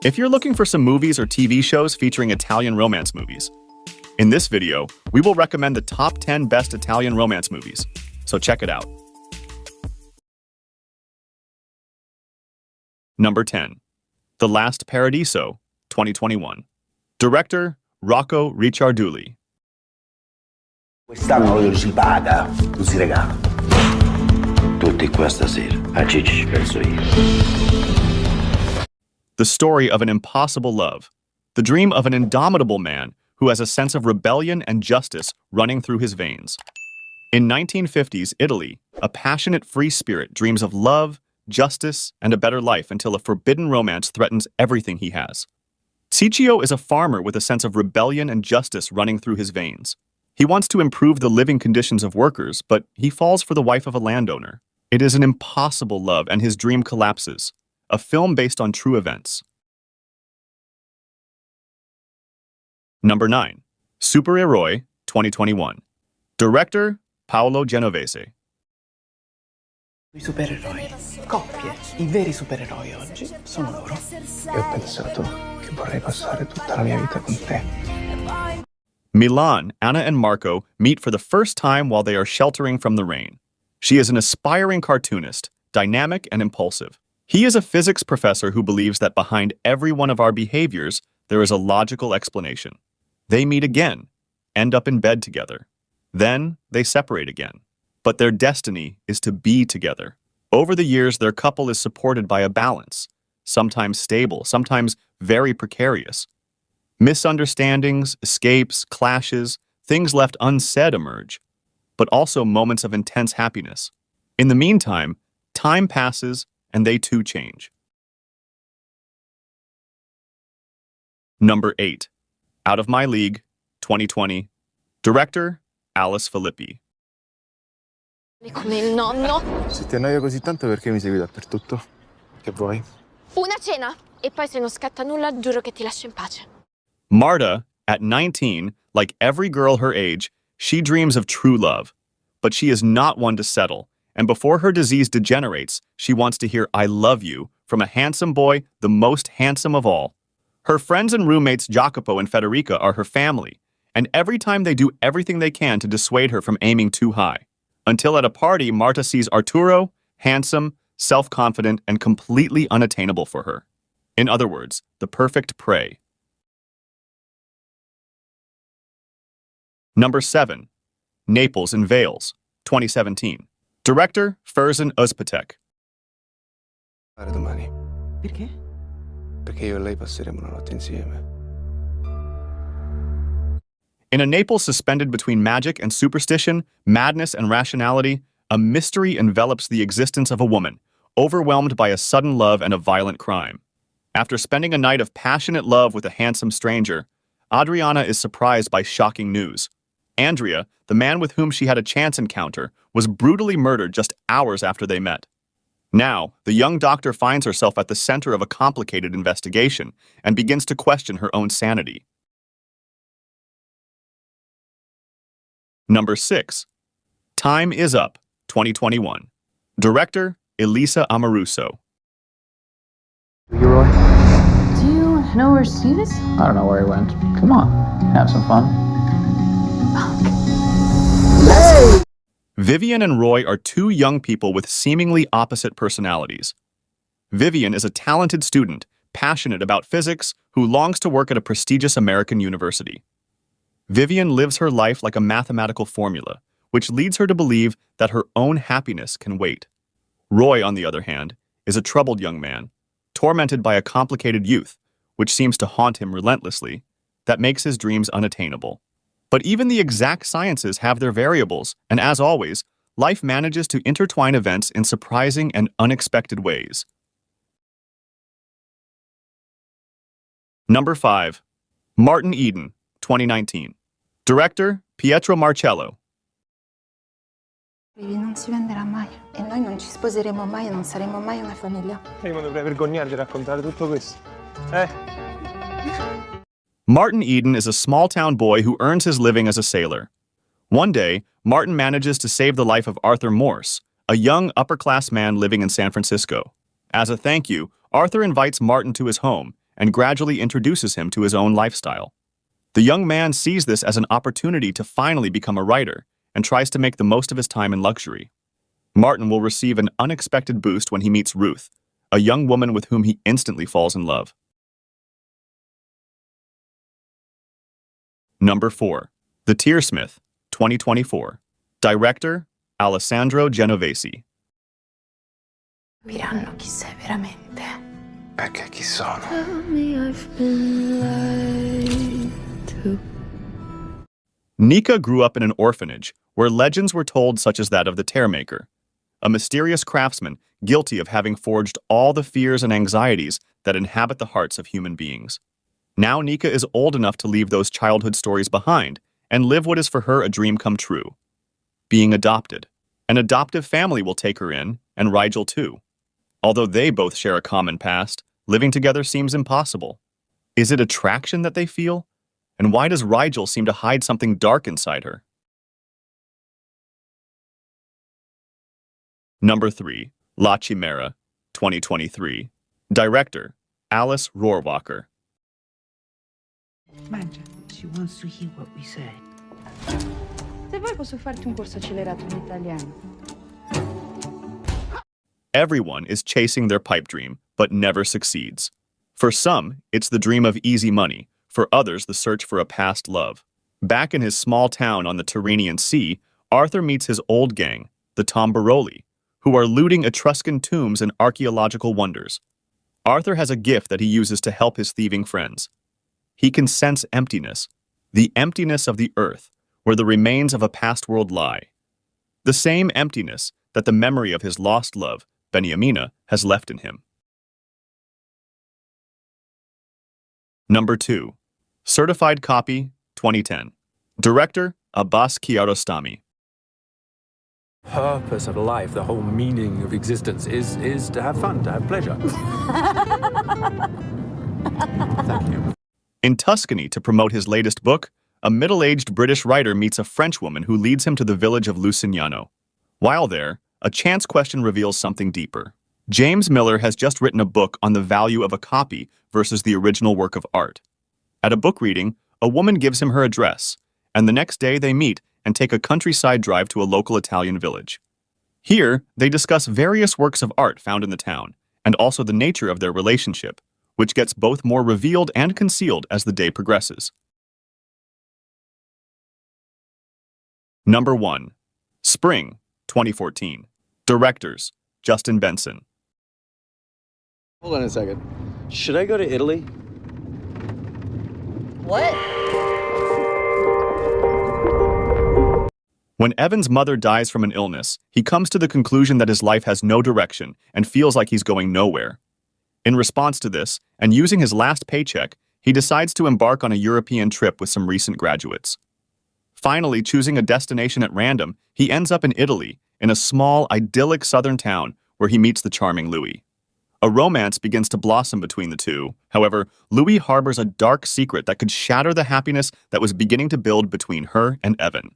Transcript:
If you're looking for some movies or TV shows featuring Italian romance movies, in this video, we will recommend the top 10 best Italian romance movies, so check it out. Number 10. The Last Paradiso, 2021. Director, Rocco Ricciardulli. Quest'anno si paga, non si regala. Tutti qua stasera, a Gigi ci penso io. The story of an impossible love, the dream of an indomitable man who has a sense of rebellion and justice running through his veins. In 1950s Italy, a passionate free spirit dreams of love, justice, and a better life until a forbidden romance threatens everything he has. Ciccio is a farmer with a sense of rebellion and justice running through his veins. He wants to improve the living conditions of workers, but he falls for the wife of a landowner. It is an impossible love, and his dream collapses. A film based on true events. Number 9. Supereroi, 2021. Director, Paolo Genovese. I supereroi, coppie, i veri supereroi oggi sono loro. E ho pensato che vorrei passare tutta la mia vita con te. Milan, Anna and Marco meet for the first time while they are sheltering from the rain. She is an aspiring cartoonist, dynamic and impulsive. He is a physics professor who believes that behind every one of our behaviors, there is a logical explanation. They meet again, end up in bed together. Then they separate again. But their destiny is to be together. Over the years, their couple is supported by a balance, sometimes stable, sometimes very precarious. Misunderstandings, escapes, clashes, things left unsaid emerge, but also moments of intense happiness. In the meantime, time passes and they too change. Number 8. Out of My League, 2020. Director, Alice Filippi. Come il nonno. Se ti annoia così tanto, perché mi segui dappertutto? Che vuoi? Una cena! E poi se non scatta nulla, giuro che ti lascio in pace. Marta, at 19, like every girl her age, she dreams of true love. But she is not one to settle, and before her disease degenerates, she wants to hear "I love you" from a handsome boy, the most handsome of all. Her friends and roommates Jacopo and Federica are her family, and every time they do everything they can to dissuade her from aiming too high. Until at a party, Marta sees Arturo, handsome, self-confident, and completely unattainable for her. In other words, the perfect prey. Number 7. Naples Veils, 2017. Director, Ferzan Özpetek. Domani. Perché? Perché io e lei passeremo una notte insieme. In a Naples suspended between magic and superstition, madness and rationality, a mystery envelops the existence of a woman, overwhelmed by a sudden love and a violent crime. After spending a night of passionate love with a handsome stranger, Adriana is surprised by shocking news. Andrea, the man with whom she had a chance encounter, was brutally murdered just hours after they met. Now, the young doctor finds herself at the center of a complicated investigation and begins to question her own sanity. Number 6. Time Is Up, 2021. Director, Elisa Amoruso. You, Roy? Do you know where Steve is? I don't know where he went. Come on, have some fun. Vivian and Roy are two young people with seemingly opposite personalities. Vivian is a talented student, passionate about physics, who longs to work at a prestigious American university. Vivian lives her life like a mathematical formula, which leads her to believe that her own happiness can wait. Roy, on the other hand, is a troubled young man, tormented by a complicated youth, which seems to haunt him relentlessly, that makes his dreams unattainable. But even the exact sciences have their variables, and as always, life manages to intertwine events in surprising and unexpected ways. Number 5. Martin Eden, 2019. Director, Pietro Marcello. Non si venderà mai. E noi non ci sposeremo mai e non saremo mai una famiglia. Io non dovrei vergognarmi di raccontare tutto questo. Martin Eden is a small-town boy who earns his living as a sailor. One day, Martin manages to save the life of Arthur Morse, a young upper-class man living in San Francisco. As a thank you, Arthur invites Martin to his home, and gradually introduces him to his own lifestyle. The young man sees this as an opportunity to finally become a writer and tries to make the most of his time in luxury. Martin will receive an unexpected boost when he meets Ruth, a young woman with whom he instantly falls in love. Number 4. The Tearsmith, 2024. Director, Alessandro Genovesi. Capiranno chi sei veramente. Perché chi sono? Nika grew up in an orphanage where legends were told such as that of the Tearmaker, a mysterious craftsman guilty of having forged all the fears and anxieties that inhabit the hearts of human beings. Now Nika is old enough to leave those childhood stories behind and live what is for her a dream come true. Being adopted. An adoptive family will take her in, and Rigel too. Although they both share a common past, living together seems impossible. Is it attraction that they feel? And why does Rigel seem to hide something dark inside her? Number 3. La Chimera, 2023. Director, Alice Rohrwacher. Mangia. She wants to hear what we say. Se vuoi posso farti un corso accelerato in italiano. Everyone is chasing their pipe dream, but never succeeds. For some, it's the dream of easy money. For others, the search for a past love. Back in his small town on the Tyrrhenian Sea, Arthur meets his old gang, the Tombaroli, who are looting Etruscan tombs and archaeological wonders. Arthur has a gift that he uses to help his thieving friends. He can sense emptiness, the emptiness of the earth, where the remains of a past world lie. The same emptiness that the memory of his lost love, Beniamina, has left in him. Number 2. Certified Copy, 2010. Director, Abbas Kiarostami. Purpose of life, the whole meaning of existence is to have fun, to have pleasure. Thank you. In Tuscany, to promote his latest book, a middle-aged British writer meets a French woman who leads him to the village of Lucignano. While there, a chance question reveals something deeper. James Miller has just written a book on the value of a copy versus the original work of art. At a book reading, a woman gives him her address, and the next day they meet and take a countryside drive to a local Italian village. Here, they discuss various works of art found in the town, and also the nature of their relationship, which gets both more revealed and concealed as the day progresses. Number 1. Spring, 2014. Directors, Justin Benson. Hold on a second. Should I go to Italy? What? When Evan's mother dies from an illness, he comes to the conclusion that his life has no direction and feels like he's going nowhere. In response to this, and using his last paycheck, he decides to embark on a European trip with some recent graduates. Finally, choosing a destination at random, he ends up in Italy, in a small, idyllic southern town where he meets the charming Louis. A romance begins to blossom between the two. However, Louis harbors a dark secret that could shatter the happiness that was beginning to build between her and Evan.